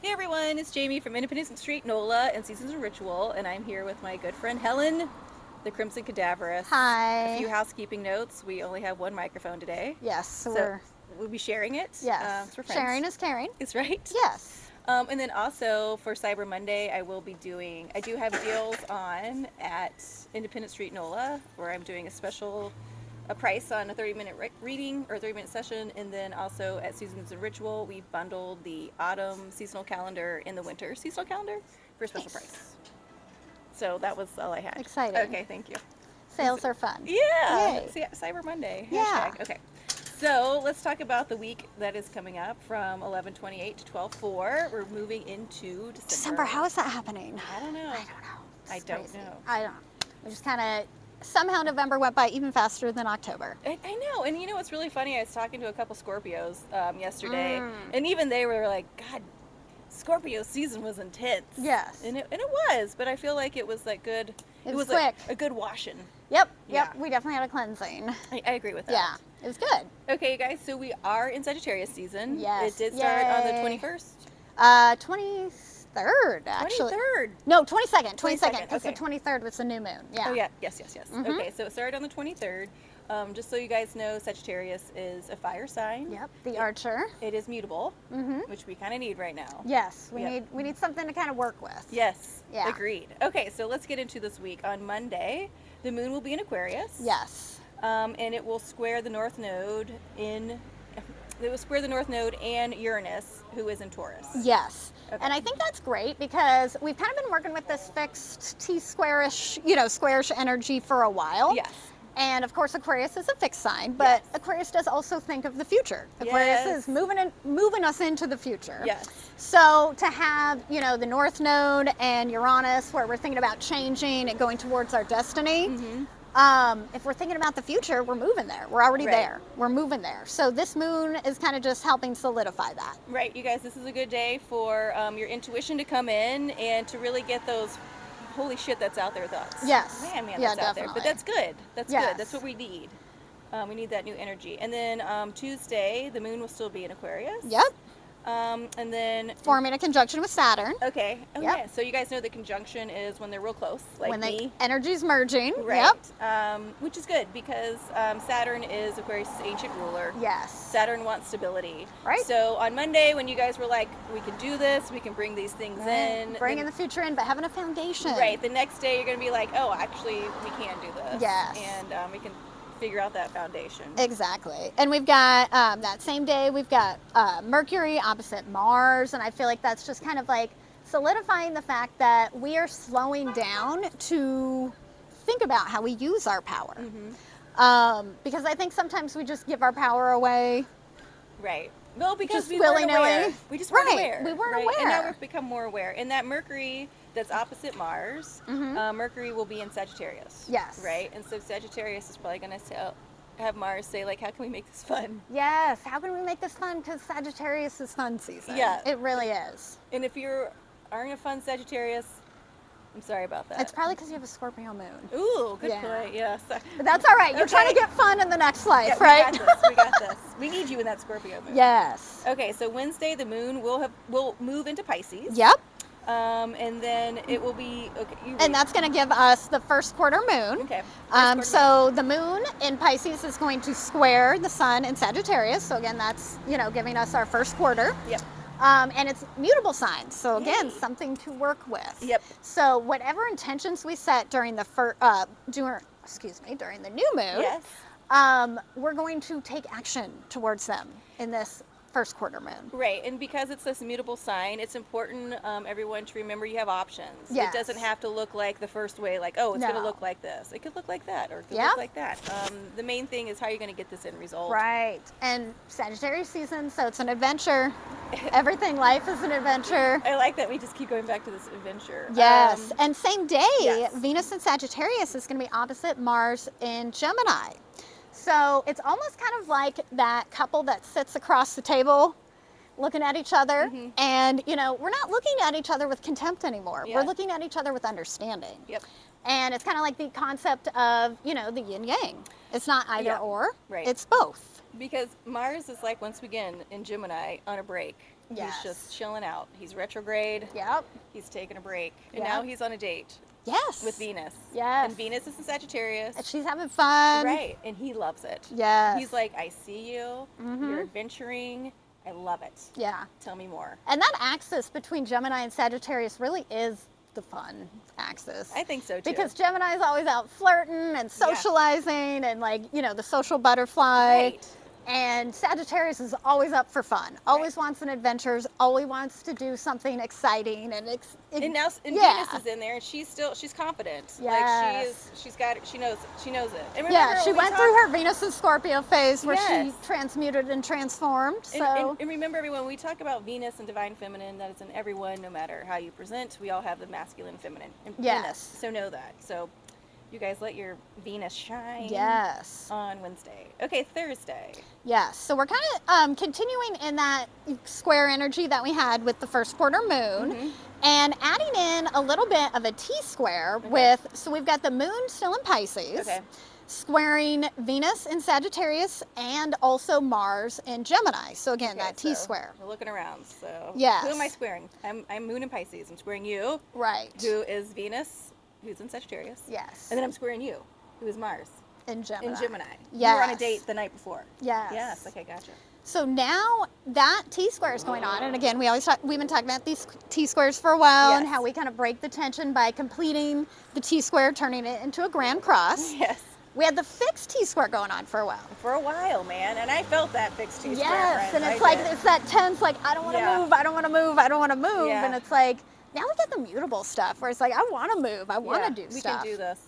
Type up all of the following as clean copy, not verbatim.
Hey everyone, it's Jamie from Independence Street, NOLA, and Seasons and Ritual, and I'm here with my good friend Helen, the Crimson Cadaverous. A Hi. few housekeeping notes. We only have one microphone today. Yes, So we'll be sharing it. yes. 'Cause we're friends. Sharing is caring. Is right. Yes. And then also for Cyber Monday, I do have deals on at Independence Street, NOLA, where I'm doing a price on a 30-minute reading or 30-minute session, and then also at Seasons and Ritual, we've bundled the autumn seasonal calendar and the winter seasonal calendar for a special price. So that was all I had. Exciting. Okay, thank you. Sales are fun. Yeah. Yay. See, Cyber Monday. Yeah. Hashtag. Okay. So let's talk about the week that is coming up from 11/28 to 12/4. We're moving into December, how is that happening? I don't know. It's I don't crazy. know. I don't. We just kind of somehow November went by even faster than October. I know, and you know what's really funny? I was talking to a couple Scorpios yesterday, and even they were like, "God, Scorpio season was intense." Yes. and it was, but I feel like it was like good. It was like quick. a good washing. Yep. Yeah. We definitely had a cleansing. I agree with that. Yeah. It was good. Okay, you guys. So we are in Sagittarius season. Yes. It did start on the Yay. 21st. 23rd actually. 23rd. No, 22nd. 22nd, 22nd. Because okay. the 23rd was the new moon. Yeah. Oh yeah. Yes. Mhm. Okay, so it started on the 23rd. Just so you guys know, Sagittarius is a fire sign. Yep. The Archer. It is mutable, Mhm. which we kind of need right now. Yes. Yep. We need something to kind of work with. Yes. Yeah. Agreed. Okay, so let's get into this week. On Monday, the moon will be in Aquarius. Yes. And it will square the North Node in. It will square the North Node and Uranus, who is in Taurus. Yes. Okay. And I think that's great because we've kind of been working with this fixed T-squarish, squarish energy for a while. Yes. And of course, Aquarius is a fixed sign, but Yes. Aquarius does also think of the future. Aquarius Yes. is moving us into the future. Yes. So to have, the North Node and Uranus, where we're thinking about changing and going towards our destiny, if we're thinking about the future, we're moving there. We're already Right. there. We're moving there. So this moon is kind of just helping solidify that. Right, you guys. This is a good day for your intuition to come in and to really get those holy shit that's out there thoughts. Yes. Man, Yeah, that's out there. But definitely. that's good. That's Yes. good. That's what we need. We need that new energy. And then Tuesday, the moon will still be in Aquarius. Yep. And then Forming a conjunction with Saturn. okay. Oh Yep. yeah. So you guys know the conjunction is when they're real close, like when the me. energy's merging. Right. Yep. Which is good because Saturn is Aquarius' ancient ruler. Yes. Saturn wants stability. Right. So on Monday, when you guys were like, we can do this, we can bring these things in. Bringing then- the future in, but having a foundation. Right. The next day, you're going to be like, oh, actually, we can do this. Yes. And we can figure out that foundation. Exactly. And we've got that same day, we've got Mercury opposite Mars. And I feel like that's just kind of like solidifying the fact that we are slowing down to think about how we use our power. Because I think sometimes we just give our power away. Right. Well, because Just we weren't willy-nilly. aware. We just weren't Right. aware. We weren't right? And now aware. we've become more aware. And that Mercury that's opposite Mars, Mercury will be in Sagittarius. Yes. Right? And so Sagittarius is probably going to have Mars say, like, how can we make this fun? Yes. How can we make this fun? Because Sagittarius is fun season. Yeah. It really is. And if you aren't a fun Sagittarius, I'm sorry about that. It's probably because you have a Scorpio moon. Ooh, good Yeah. point. Yeah. So, But that's all right. You're trying to Okay. get fun in the next life, yeah, right? We got this. We got this. We need you in that Scorpio moon. Yes. Okay, so Wednesday the moon will move into Pisces. Yep. And then it will be okay. You And read. that's going to give us the first quarter moon. Okay. So the moon in Pisces is going to square the sun in Sagittarius. So again, that's giving us our first quarter. Yep. And it's mutable signs. So again, Yay. something to work with. Yep. So whatever intentions we set during the during the new moon, Yes. we're going to take action towards them in this first quarter moon. Right, and because it's this immutable sign, it's important, everyone, to remember you have options. Yes. It doesn't have to look like the first way, like, oh, it's going to No. look like this. It could look like that, or it could Yeah. look like that. The main thing is how you're going to get this end result. Right. And Sagittarius season, so it's an adventure. Everything, life is an adventure. I like that we just keep going back to this adventure. Yes. And same day, yes. Venus in Sagittarius is going to be opposite Mars in Gemini. So it's almost kind of like that couple that sits across the table looking at each other. And, we're not looking at each other with contempt anymore. Yeah. We're looking at each other with understanding. Yep. And it's kind of like the concept of, the yin yang. It's not either Yeah. or, Right. it's both. Because Mars is like, once again, in Gemini, on a break. Yes. He's just chilling out. He's retrograde. Yep. He's taking a break. And Yep. now he's on a date Yes. with Venus. Yes. And Venus is in Sagittarius. And she's having fun. Right. And he loves it. Yes. He's like, I see you. Mhm. You're adventuring. I love it. Yeah. Tell me more. And that axis between Gemini and Sagittarius really is the fun axis. I think so too. Because Gemini is always out flirting and socializing and like, the social butterfly. Right. And Sagittarius is always up for fun, always wants an adventures, always wants to do something exciting and now yeah. Venus is in there, and she's confident. Yes. Like she's got it. She knows it. And yeah, remember she when we went through talked- her Venus and Scorpio phase where Yes. she transmuted and transformed. So And remember, everyone, we talk about Venus and divine feminine, that it's in everyone, no matter how you present. We all have the masculine, feminine in Yes. us. So know that. So you guys let your Venus shine. yes. On Wednesday. Okay, Thursday. Yes. So we're kind of continuing in that square energy that we had with the first quarter moon Mhm. and adding in a little bit of a T square with, so we've got the moon still in Pisces, Okay. squaring Venus in Sagittarius and also Mars in Gemini. So again, Okay, that T so square. We're looking around. So Yes. who am I squaring? I'm Moon in Pisces. I'm squaring you, Right. who is Venus, who's in Sagittarius. Yes. And then I'm squaring you, who is Mars in Gemini. in Gemini. Yes. You were on a date the night before. Yes. Yes. Okay, gotcha. So now that T square is going on, and again, we've been talking about these T squares for a while and Yes. how we kind of break the tension by completing the T square, turning it into a grand cross. Yes. We had the fixed T square going on for a while. For a while, man, and I felt that fixed T square. Yes, friends. and it's I like did. it's that tense, like I don't want to Yeah. move, I don't want to move, I don't want to move, Yeah. and it's like now we get the mutable stuff where it's like I want to move, I want to do we stuff. can do this.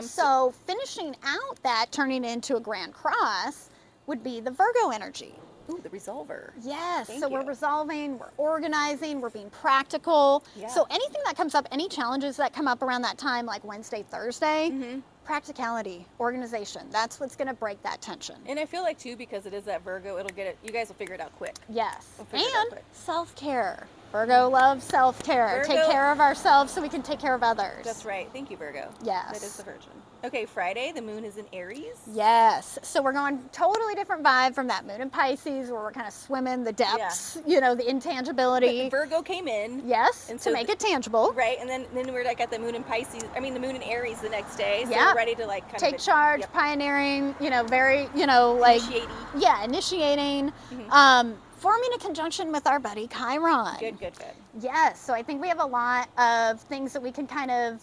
So finishing out that turning into a grand cross would be the Virgo energy. Ooh, the resolver. Yes, Thank so we're you. resolving, we're organizing, we're being practical. Yeah. So anything that comes up, any challenges that come up around that time, like Wednesday, Thursday, Mm-hmm. practicality, organization, that's what's going to break that tension. And I feel like too, because it is that Virgo, it'll get it. You guys will figure it out quick. Yes, We'll figure it out and quick. self-care. Virgo loves self-care. Take Virgo- care of ourselves so we can take care of others. That's right. Thank you, Virgo. Yes. That is the Virgin. Okay, Friday, the moon is in Aries. Yes. So we're going totally different vibe from that moon in Pisces where we're kind of swimming the depths, the intangibility. Virgo came in. Yes, And to so make it tangible. Right, and then we're like at the moon in Pisces. I mean, the moon in Aries the next day. So Yeah. we're ready to like kind Take of charge, Yep. pioneering, very, like, Initiating. yeah, initiating, Mhm. forming a conjunction with our buddy Chiron. Good. Yes, so I think we have a lot of things that we can kind of,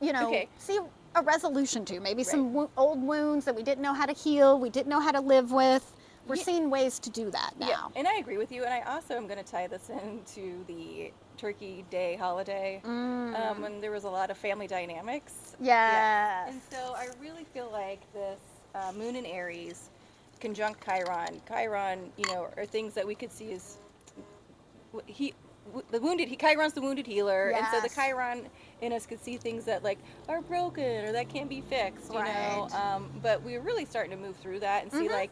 Okay. see a resolution to. Maybe Right. some old wounds that we didn't know how to heal, we didn't know how to live with. We're Yeah. seeing ways to do that now. Yeah, and I agree with you. And I also am going to tie this into the Turkey Day holiday, when there was a lot of family dynamics. Yes. And so I really feel like this moon in Aries, conjunct Chiron. Chiron, are things that we could see as Chiron's the wounded healer, and so the Yes. Chiron in us could see things that like are broken or that can't be fixed, Right. But we're really starting to move through that and see like,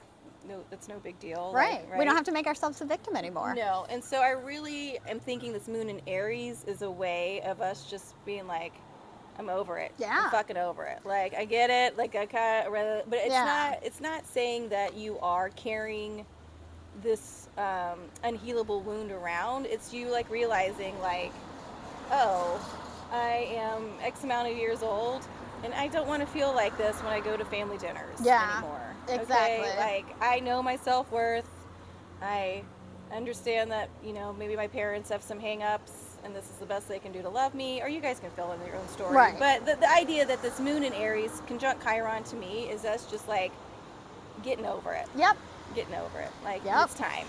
no, that's no big deal. Right. Like, We don't have to make ourselves a victim anymore. No, and so I really am thinking this moon in Aries is a way of us just being like, I'm over it. Yeah. I'm fucking over it. Like I get it. Like I kind of rather, but it's Yeah. not. It's not saying that you are carrying this unhealable wound around. It's you like realizing like, oh, I am X amount of years old, and I don't want to feel like this when I go to family dinners anymore. exactly. Okay? Like I know my self-worth. I understand that, maybe my parents have some hang-ups and this is the best they can do to love me, or you guys can fill in your own story. Right. But the idea that this moon in Aries conjunct Chiron to me is us just like getting over it. Yep. Getting over it. Like Yep. it's time.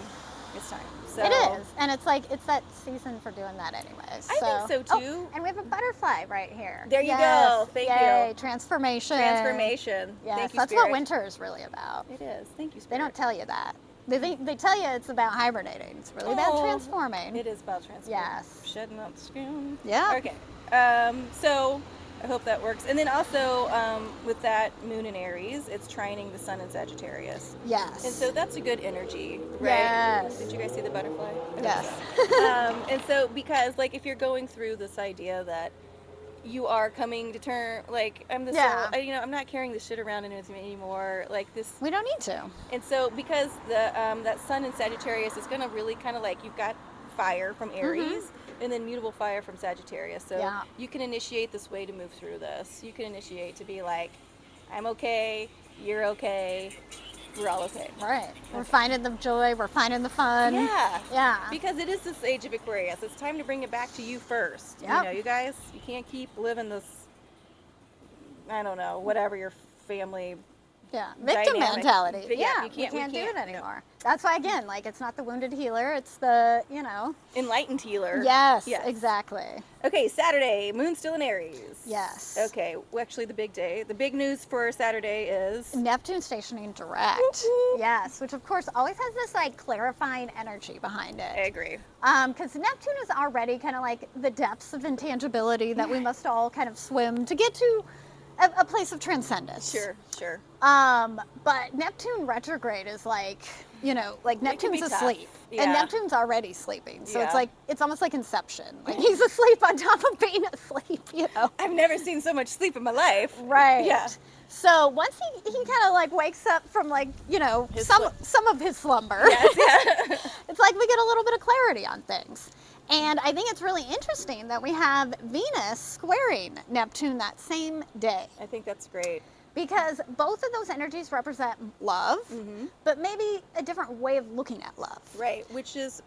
It's time. So It is, and it's like it's that season for doing that anyways. I think so, too. Oh, and we have a butterfly right here. There you Yes. go. Thank Yay. you. Transformation. Transformation. Yes, Thank you, that's Spirit. what winter is really about. It is. Thank you, Spirit. They don't tell you that. They tell you it's about hibernating. It's really about Oh, transforming. It is about transforming. Yes. Shedding out the skin. Yeah. Okay. So I hope that works. And then also with that moon in Aries, it's trining the sun in Sagittarius. Yes. And so that's a good energy, right? Yes. Did you guys see the butterfly? Yes. And so because like if you're going through this idea that you are coming to term, like I'm the Yeah. soul, I'm not carrying this shit around with me anymore. Like this. We don't need to. And so because the that sun in Sagittarius is going to really kind of like you've got fire from Aries, and then mutable fire from Sagittarius. So Yeah. you can initiate this way to move through this. You can initiate to be like, I'm okay, you're okay, we're all okay. Right. We're finding the joy. We're finding the fun. Yeah. Yeah. Because it is this age of Aquarius. It's time to bring it back to you first. Yep. You know, you guys, you can't keep living this, I don't know, whatever your family. Yeah, victim dynamic. mentality. But yeah, Yeah, we can't do it no. anymore. That's why, again, like, it's not the wounded healer, it's the, Enlightened healer. Yes, exactly. Okay, Saturday, moon still in Aries. Yes. Okay, well, actually the big day. The big news for Saturday is Neptune stationing direct. Whoop, whoop. Yes, which of course always has this like clarifying energy behind I it. agree. Because Neptune is already kind of like the depths of intangibility that we must all kind of swim to get to a place of transcendence. Sure. But Neptune retrograde is like, like can be Neptune's tough. asleep. Yeah. And Neptune's already sleeping. So Yeah. it's almost like Inception. Like he's asleep on top of being asleep, I've never seen so much sleep in my life. Right. Yeah. So once he kind of like wakes up from like, His some of his slumber, Yes, yeah. it's like we get a little bit of clarity on things. And I think it's really interesting that we have Venus squaring Neptune that same day, I think that's great. because both of those energies represent love, but maybe a different way of looking at love. Right, which is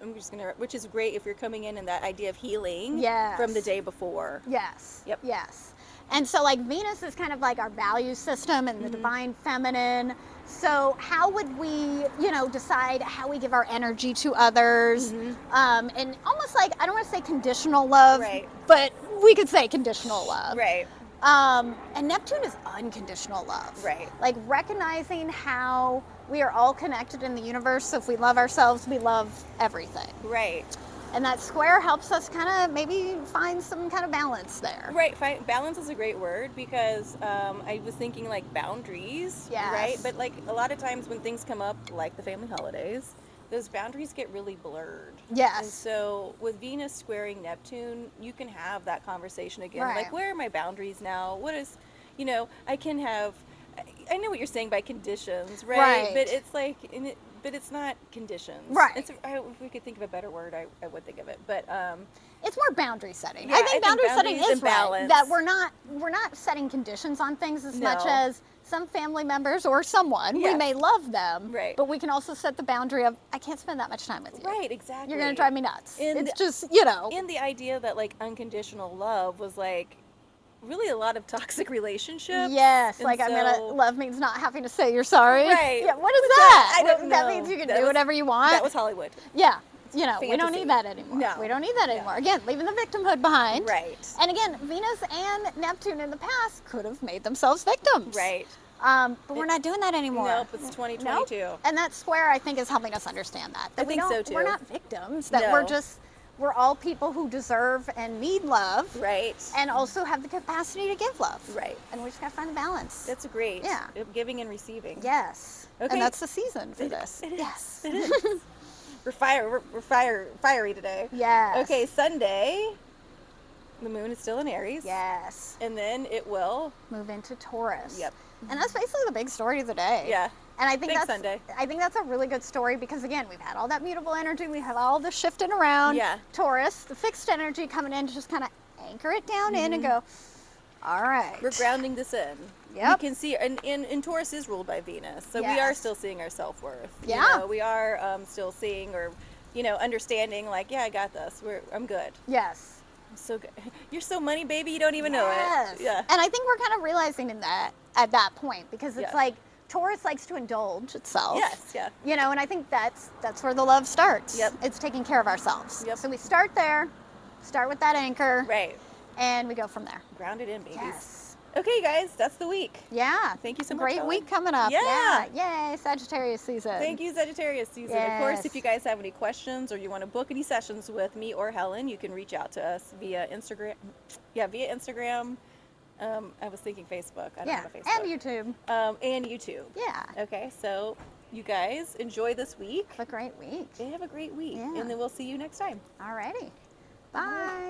great if you're coming in that idea of healing Yes. from the day before. Yes. Yep. Yes. And so like Venus is kind of like our value system and the divine feminine. So how would we, decide how we give our energy to others? And almost like, I don't want to say conditional love, Right. but we could say conditional love. Right. And Neptune is unconditional love. Right. Like recognizing how we are all connected in the universe. So if we love ourselves, we love everything. Right. And that square helps us kind of maybe find some kind of balance there. Right. Balance is a great word, because I was thinking like boundaries. Yes. Right. But like a lot of times when things come up, like the family holidays, those boundaries get really blurred. Yes. And so with Venus squaring Neptune, you can have that conversation again. Right. Like, where are my boundaries now? What is, I can have, I know what you're saying by conditions, right? Right. But it's like, but it's not conditions. Right. If we could think of a better word, I would think of it. But It's more boundary setting. Yeah, I think boundary setting boundaries is and right. balance. That we're not setting conditions on things as much No. as some family members or someone. We Yes. may love them, Right. but we can also set the boundary of I can't spend that much time with you. right, exactly. You're gonna drive me nuts. And It's just And the idea that like unconditional love was like really a lot of toxic relationships. Yes, And like I'm so- gonna love means not having to say you're sorry. Right. Yeah. What is What's that? that? I don't That know. means you can That do was- whatever you want. That was Hollywood. Yeah. We don't Fantasy. need that anymore. No. We don't need that anymore. Again, leaving the victimhood behind. Right. And again, Venus and Neptune in the past could have made themselves victims. Right. But we're not doing that anymore. Nope, it's 2022. Nope. And that square, I think, is helping us understand that. That I think so, too. We're not victims. That No. we're all people who deserve and need love. Right. And also have the capacity to give love. Right. And we just gotta find the balance. That's great. Yeah. Giving and receiving. Yes. Okay. And that's the season for this. It is. Yes. It is. We're fiery today. Yes. Okay, Sunday, the moon is still in Aries. Yes. And then it will. Move into Taurus. Yep. And that's basically the big story of the day. Yeah. And I think Big that's Sunday. I think that's a really good story because again, we've had all that mutable energy, we have all the shifting around. Yeah. Taurus, the fixed energy coming in to just kind of anchor it down in and go, all right. We're grounding this in. Yep. We can see, and Taurus is ruled by Venus, so we are Yes. still seeing our self-worth. Yeah. We are still seeing or, understanding like, yeah, I got this. I'm good. Yes. I'm so good. You're so money, baby, you don't even know Yes. it. Yeah. And I think we're kind of realizing in that at that point because it's Yeah. like Taurus likes to indulge itself. Yes, yeah. And I think that's where the love starts. Yep. It's taking care of ourselves. Yep. So we start there, start with that anchor, Right. and we go from there. Grounded in, babies. Yes. Okay, guys, that's the week. Yeah. Thank you so much, Great Ellen. week coming up. Yeah. Yay, Sagittarius season. Thank you, Sagittarius season. Of course, Yes. if you guys have any questions or you want to book any sessions with me or Helen, you can reach out to us via Instagram. Yeah, via Instagram. I was thinking Facebook. I don't Yeah. have a Facebook. And YouTube. And YouTube. Yeah. Okay, so you guys enjoy this week Have a great week. and have a great week. Yeah. And then we'll see you next time. Alrighty. Bye.